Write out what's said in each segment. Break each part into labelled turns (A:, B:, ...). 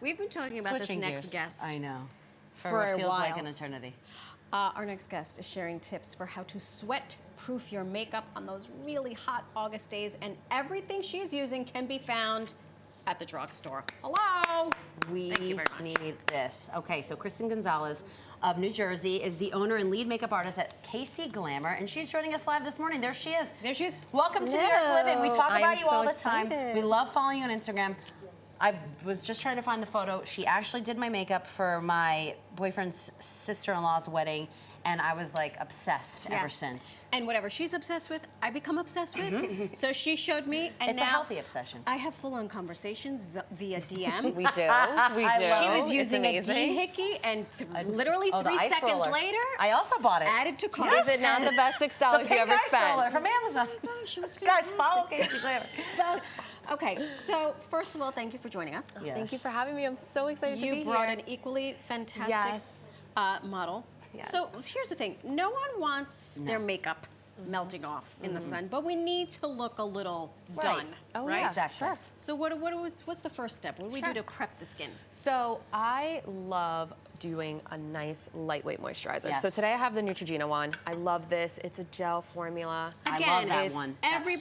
A: We've been talking about this next guest.
B: I know.
A: For
B: what
A: a
B: feels
A: while.
B: like an eternity.
A: Our next guest is sharing tips for how to sweat-proof your makeup on those really hot August days, and everything she's using can be found at the drugstore. Hello.
B: We
A: Thank you very much.
B: need this. Okay, so Kristen Gonzales of New Jersey is the owner and lead makeup artist at KC Glamour, and she's joining us live this morning. There she is.
A: There she is.
B: Welcome to New York Living. We talk about you
C: so
B: all the time.
C: excited.
B: We love following you on Instagram. I was just trying to find the photo. She actually did my makeup for my boyfriend's sister-in-law's wedding, and I was like obsessed ever since.
A: And whatever she's obsessed with, I become obsessed with. So she showed me, and
B: It's
A: now
B: a healthy obsession.
A: I have full-on conversations via DM.
C: We do. We do.
A: She was
C: It's
A: using a
C: amazing.
A: doohickey, and literally
B: Oh, the
A: 3
B: ice
A: seconds
B: roller.
A: later,
B: I also bought it.
A: added to cart.
C: Is it not the best $6 you
B: pink
C: ever
B: ice roller
C: spent?
B: from Amazon.
A: She was
B: Guys,
A: fantastic.
B: follow KC Glamour.
A: So, okay, so first of all, thank you for joining us.
B: Yes.
C: Thank you for having me. I'm so excited to be
A: You
C: here.
A: brought an equally fantastic
C: Yes.
A: model.
C: Yes.
A: So here's the thing. No one wants their makeup melting off in the sun, but we need to look a little done,
C: Oh,
A: right?
C: yeah.
B: Exactly.
C: Sure.
A: So what's the first step? What do we do to prep the skin?
C: So I love doing a nice lightweight moisturizer.
B: Yes.
C: So today I have the Neutrogena one. I love this. It's a gel formula.
B: I
A: Again,
B: love that
C: it's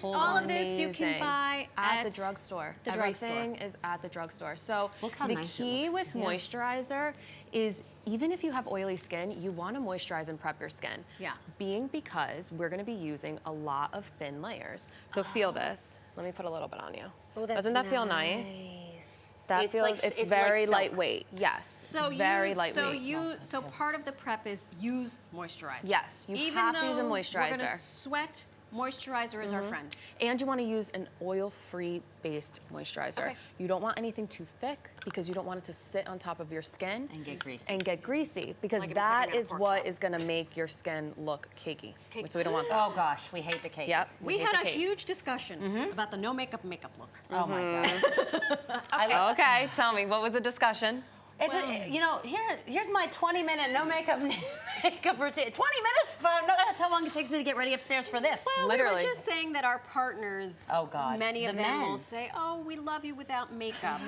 B: one.
A: All of this you can
C: amazing.
A: buy
C: at the drugstore.
A: The drugstore.
C: Everything is at the drugstore. So
B: Look how
C: the
B: nice it
C: key
B: looks.
C: with moisturizer is even if you have oily skin, you want to moisturize and prep your skin.
A: Yeah.
C: Being because we're going to be using a lot of thin layers. So feel this. Let me put a little bit on you.
A: Oh, that's
C: Doesn't that feel nice? That
B: It's
C: feels,
B: like-
C: it's
B: it's
C: very
B: like silk.
C: lightweight. Yes.
A: So
C: it's very lightweight.
A: So part of the prep is use moisturizer.
C: Yes, you
A: Even
C: have to use a
A: though We're
C: moisturizer.
A: gonna sweat. Moisturizer is our friend.
C: And you want to use an oil-free based moisturizer.
A: Okay.
C: You don't want anything too thick because you don't want it to sit on top of your skin
B: And get greasy.
C: because
A: Like if it's
C: that
A: sticking out
C: is
A: a pork
C: what
A: chop.
C: is going to make your skin look cakey.
A: Cake.
C: So we don't want that.
B: Oh gosh, we hate the cake.
C: Yep.
A: We
C: hate
A: had
C: the
A: a
C: cake.
A: huge discussion about the no makeup look.
B: Oh my god.
C: Okay, tell me, what was the discussion?
B: It's you know, here's my 20-minute no makeup routine. 20 minutes? That's how long it takes me to get ready upstairs for this.
A: Well,
C: Literally.
A: we were just saying that our partners,
B: Oh, God.
A: many of
B: The
A: them
B: men.
A: will say, "Oh, we love you without makeup,"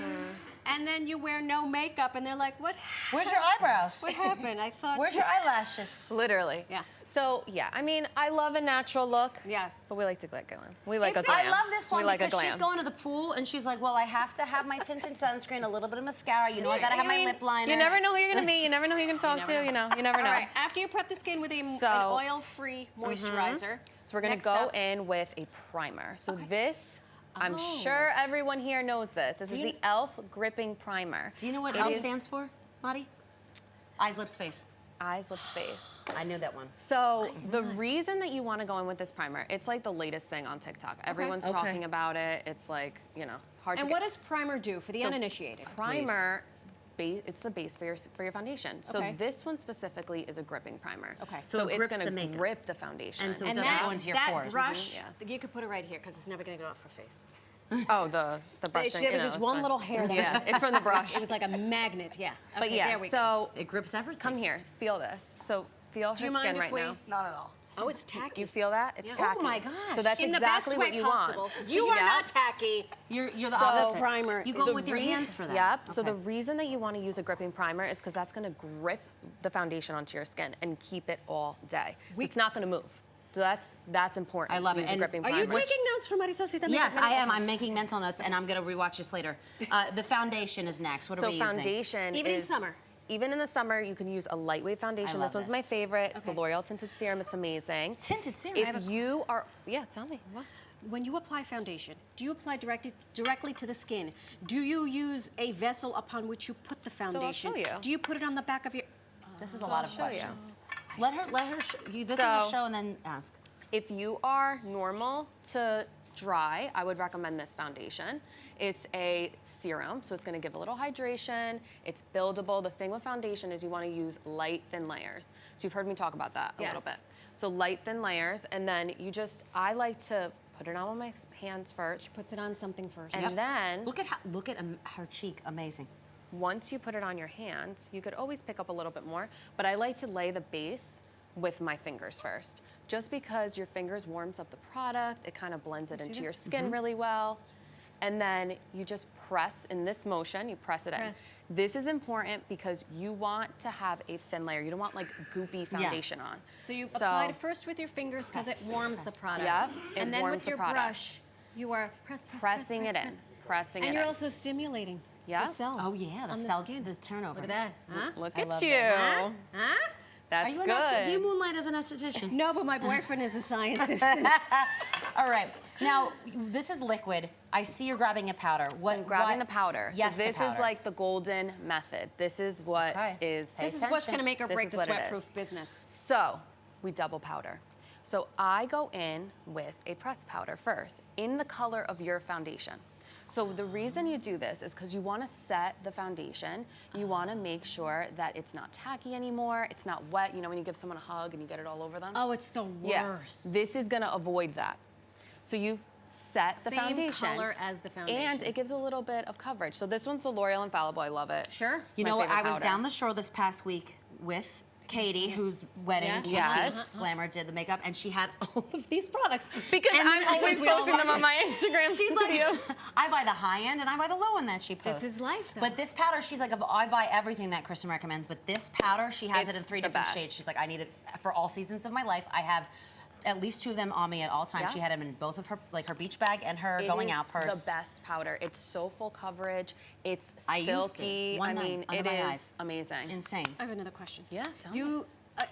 A: and then you wear no makeup, and they're like, "What?
B: Where's your eyebrows?
A: What happened? I thought."
B: Where's your eyelashes?
C: Literally.
A: Yeah.
C: So, yeah, I mean, I love a natural look.
A: Yes.
C: But we like to glam. We like
A: If
C: a glam.
B: I love this one
C: We like a
B: because
C: glam.
B: she's going to the pool and she's like, well, I have to have my tinted sunscreen, a little bit of mascara. You know, I gotta have my lip liner.
C: You never know who you're going to meet. You never know who you're going to talk
A: never
C: to.
A: know.
C: You never know.
A: All right. After you prep the skin with an
C: So-
A: oil-free moisturizer,
C: So we're gonna
A: next
C: go
A: up-
C: in with a primer. So
A: Okay.
C: this, I'm
A: Oh.
C: sure everyone here knows this. This is
B: you-
C: the e.l.f. Gripping Primer.
B: Do you know what
C: It
B: ELF
C: is
B: stands for, Lottie? Eyes, lips, face.
C: Eyes, lips, face.
B: I knew that one.
C: So the reason that you want to go in with this primer, it's like the latest thing on TikTok. Everyone's
B: Okay.
C: talking about it. It's like, hard
A: And
C: to
A: what
C: get.
A: does primer do for the
C: So
A: uninitiated?
C: Primer, it's the base for your foundation. So
A: Okay.
C: this one specifically is a gripping primer.
A: Okay.
B: So it
C: it's
B: grips
C: gonna
B: the makeup.
C: grip the foundation.
B: And so it
A: And
B: doesn't go into your
A: that
B: pores.
A: brush,
C: Yeah.
A: you could put it right here because it's never going to go off her face.
C: oh, the brushing.
A: There was just one little hair there.
C: Yeah, it's from the brush.
A: It was like a magnet, yeah.
C: But
A: Okay,
C: yeah,
A: there we go.
C: so
B: It grips everything.
C: come here, feel this. So feel
A: Do
C: her
A: you mind
C: skin
A: if
C: right
A: we?
C: now.
A: Not at all. Oh, it's tacky.
C: You feel that? It's
A: Yeah.
C: tacky.
B: Oh my gosh.
C: So that's
A: in the
C: exactly
A: best way
C: what you
A: possible.
C: want.
A: You are
C: Yeah.
A: not tacky.
B: You're the
C: So-
B: opposite.
A: Primer
B: You go
A: is
B: with your hands for that.
C: Yep. So
B: Okay.
C: the reason that you want to use a gripping primer is because that's going to grip the foundation onto your skin and keep it all day. So it's not going to move. So that's important.
B: I love
C: to
B: it.
C: use a
B: And
C: gripping
A: Are
C: primer.
A: you taking notes from Marisol Cita?
B: Yes, I am. I'm making mental notes, and I'm going to rewatch this later. The foundation is next. What are
C: So
B: we using?
C: foundation
A: Even in
C: is-
A: summer.
C: Even in the summer, you can use a lightweight foundation.
B: love
C: This one's my
B: this.
C: favorite. It's the
A: Okay.
C: L'Oreal Tinted Serum. It's amazing.
B: Tinted serum. I have
C: If
B: a-
C: you are, yeah, tell me. What?
A: When you apply foundation, do you apply directly to the skin? Do you use a vessel upon which you put the foundation?
C: show you.
A: Do you put it on the back of your?
B: This is a lot of
C: show you.
B: questions. Let her. This is
C: So-
B: a show, and then ask.
C: If you are normal to dry, I would recommend this foundation. It's a serum, so it's gonna give a little hydration. It's buildable. The thing with foundation is you wanna use light, thin layers. So you've heard me talk about that a
A: Yes.
C: little bit. So light, thin layers, and then I like to put it on with my hands first.
A: Puts it on something first.
C: And then,
B: Look at her cheek. Amazing.
C: once you put it on your hands, you could always pick up a little bit more, but I like to lay the base with my fingers first. Just because your fingers warms up the product, it kind of blends it into your skin really well. and then you just press in this motion, you press it in. This is important because you want to have a thin layer. You don't want like goopy foundation on.
A: So you apply it first with your fingers because it warms the product.
C: Yep,
A: and then with your brush, you are
C: pressing it in.
A: And you're also stimulating the cells.
B: Oh yeah,
A: on
B: the
A: skin.
B: the turnover.
A: Look at that. Huh?
C: Look at
B: love
C: you.
B: this.
A: Huh?
C: That's
B: Are you
C: good.
B: do you moonlight as an esthetician?
A: No, but my boyfriend is a scientist.
B: All right. Now, this is liquid. I see you're grabbing a powder.
C: I'm grabbing the powder.
B: Yes,
C: so this
B: powder.
C: is like the golden method. This is what is.
A: This is what's going to make or break the sweat-proof business.
C: So we double powder. So I go in with a press powder first in the color of your foundation. So the reason you do this is because you want to set the foundation. You want to make sure that it's not tacky anymore. It's not wet. You know when you give someone a hug and you get it all over them?
A: Oh, it's the worst.
C: Yeah. This is going to avoid that. So you set the foundation.
A: Same color as the foundation.
C: And it gives a little bit of coverage. So this one's the L'Oreal Infallible. I love it.
A: Sure.
C: It's
B: You
C: my
B: know what?
C: favorite
B: I was
C: powder.
B: down the shore this past week with Katie, whose wedding KC
C: Yes.
B: Glamour did the makeup, and she had all of these products.
C: Because
B: And
C: I'm always
B: we all
C: posting them
B: watch
C: on my Instagram.
B: She's like,
C: videos.
B: I buy the high end and I buy the low end that she posts.
A: This is life, though.
B: But this powder, she's like, I buy everything that Kristen recommends, but this powder, she has it in
C: It's
B: 3
C: the
B: different
C: best.
B: shades. She's like, I need it for all seasons of my life. I have at least 2 of them on me at all times.
C: Yeah.
B: She had them in both of her, like her beach bag and her
C: It
B: going
C: is
B: out purse.
C: the best powder. It's so full coverage. It's
B: I used it
C: silky.
B: one
C: I
B: night
C: mean,
B: under
C: it
B: my
C: is
B: eyes.
C: amazing.
B: Insane.
A: I have another question.
C: Yeah, tell me.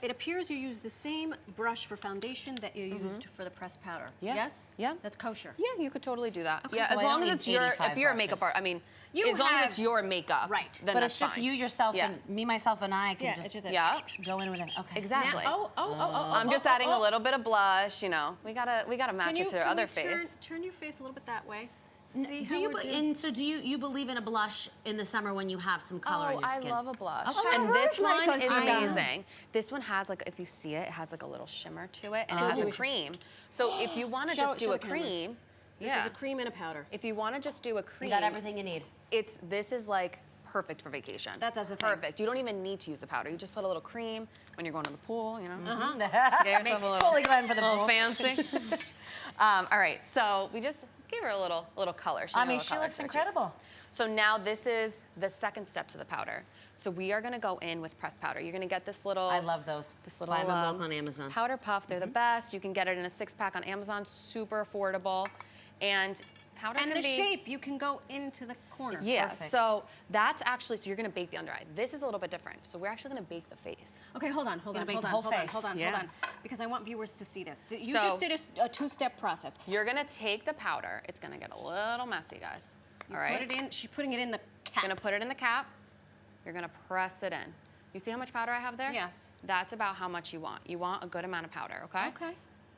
A: It appears you use the same brush for foundation that you used for the pressed powder.
C: Yeah.
A: Yes?
C: Yeah.
A: That's kosher.
C: Yeah, you could totally do that.
B: Okay,
C: Yeah,
B: so
C: as
B: I
C: long
B: don't
C: as it's
B: need
C: your,
B: 85
C: if you're a makeup
B: brushes.
C: artist, I mean,
A: You
C: as long as
A: have-
C: it's your makeup,
A: Right.
C: then
B: But
C: that's
B: it's just
C: fine.
B: you, yourself,
C: Yeah.
B: and me, myself, and I can
A: Yeah,
B: just
A: it's just
C: Yeah.
B: go in with it. Okay.
C: Exactly.
A: I'm
C: I'm just adding a little bit of blush, you know. We gotta match it to your other
A: turn,
C: face.
A: Turn your face a little bit that way. See
B: Do
A: how
B: you
A: we're
B: be-
A: doing?
B: and so do you believe in a blush in the summer when you have some color
C: Oh,
B: on your
C: I
B: skin?
C: love a blush.
B: Okay.
C: And
A: Oh,
C: this
A: that's nice.
C: one is
A: I know.
C: amazing. This one has like, if you see it, it has like a little shimmer to it, and
A: So
C: it has
A: do
C: a
A: we-
C: cream. So if you want to
A: Show-
C: just
A: show
C: do a
A: the camera.
C: cream,
A: This is a cream and a powder.
C: If you want to just do a cream,
B: You got everything you need.
C: This is like perfect for vacation.
A: That does the thing.
C: Perfect. You don't even need to use a powder. You just put a little cream when you're going to the pool, you know.
A: Uh-huh.
C: Get yourself a little,
B: Fully Glenn for the
C: little
B: pool.
C: fancy. All right, so we just gave her a little color.
B: I mean, she looks incredible.
C: So now this is the second step to the powder. So we are gonna go in with pressed powder. You're gonna get this little.
B: I love those.
C: This little
B: Buy them both on Amazon.
C: powder puff. They're the best. You can get it in a 6-pack on Amazon. Super affordable, and powder
A: And
C: can
A: the
C: be,
A: shape, you can go into the corner.
C: Yeah.
B: Perfect.
C: So that's actually, so you're gonna bake the under eye. This is a little bit different. So we're actually gonna bake the face.
A: Okay, hold on.
B: Gonna bake the whole face.
A: Hold on.
C: Yeah.
A: Because I want viewers to see this. You
C: So-
A: just did a 2-step process.
C: You're gonna take the powder. It's gonna get a little messy, guys. All right.
A: Put it in. She's putting it in the cap.
C: Gonna put it in the cap. You're gonna press it in. You see how much powder I have there?
A: Yes.
C: That's about how much you want. You want a good amount of powder, okay?
A: Okay.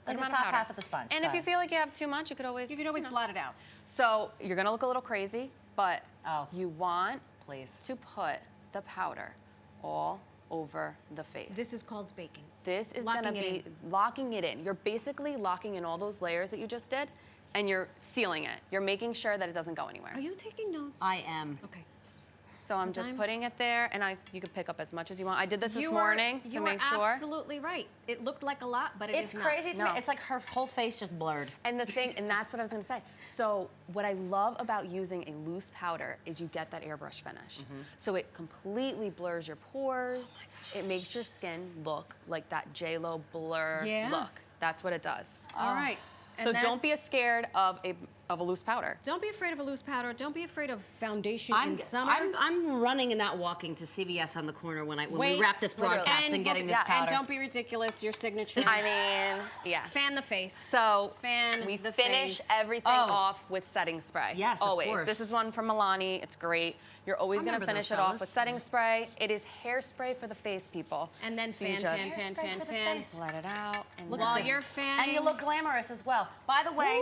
C: Good
B: Like the
C: amount of
B: top
C: powder.
B: half of the sponge.
C: And
B: Go
C: if you
B: ahead.
C: feel like you have too much, you could always.
A: You could always
C: know.
A: blot it out.
C: So you're gonna look a little crazy, but
B: Oh.
C: you want
B: Please.
C: to put the powder all over the face.
A: This is called baking.
C: This is
A: Locking
C: gonna
A: it
C: be locking it in. You're basically locking in all those layers that you just did, and you're sealing it. You're making sure that it doesn't go anywhere.
A: Are you taking notes?
B: I am.
A: Okay.
C: So I'm
A: 'Cause
C: just
A: I'm-
C: putting it there, and you can pick up as much as you want. I did this
A: You
C: morning to make
A: are
C: sure.
A: absolutely right. It looked like a lot, but
B: It's
A: not.
B: crazy to
C: No.
B: me. It's like her whole face just blurred.
C: And the thing, and that's what I was gonna say. So what I love about using a loose powder is you get that airbrush finish. So it completely blurs your pores. It makes your skin look like that J-Lo blur
A: Yeah.
C: look. That's what it does.
A: All right.
C: So
A: And
C: don't be
A: that's-
C: scared of a loose powder.
A: Don't be afraid of a loose powder. Don't be afraid of foundation
B: I'm
A: in summer.
B: I'm running and not walking to CVS on the corner when we
A: Wait,
B: wrap this broadcast and getting this powder.
A: And don't be ridiculous. Your signature.
C: I mean, yeah.
A: Fan the face.
C: So
A: Fan
C: we
A: the
C: finish
A: face.
C: everything
B: Oh.
C: off with setting spray.
B: Yes, of
C: always.
B: course.
C: This is one from Milani. It's great. You're always
B: I
C: gonna
B: remember
C: finish
B: those
C: it off
B: fellas.
C: with setting spray. It is hairspray for the face, people.
A: And then
C: So you
A: fan,
C: just
A: fan, fan,
B: Hairspray
A: fan,
B: for the
A: fan.
B: face.
C: let it out. And
B: Look
C: then-
B: at
A: While
B: this.
A: you're fanning.
B: And you look glamorous as well. By the way,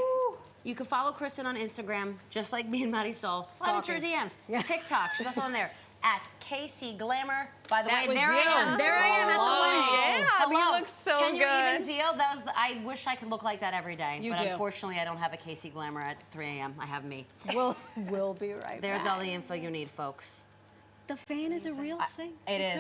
B: you can follow Kristen on Instagram, just like me and Marisol. Slide into her DMs. TikTok, she's also on there. At KC Glamour. By the
A: That
B: way,
A: was
B: there I
A: you.
B: am. There I am at the
C: Oh,
B: wedding.
C: yeah,
B: Hello.
C: you look so
B: Can you
C: good.
B: even deal? I wish I could look like that every day.
A: You
B: but
A: do.
B: unfortunately, I don't have a KC Glamour at 3 a.m. I have me.
A: We'll be right
B: There's
A: back.
B: all the info you need, folks.
A: The fan is a real thing.
B: It is.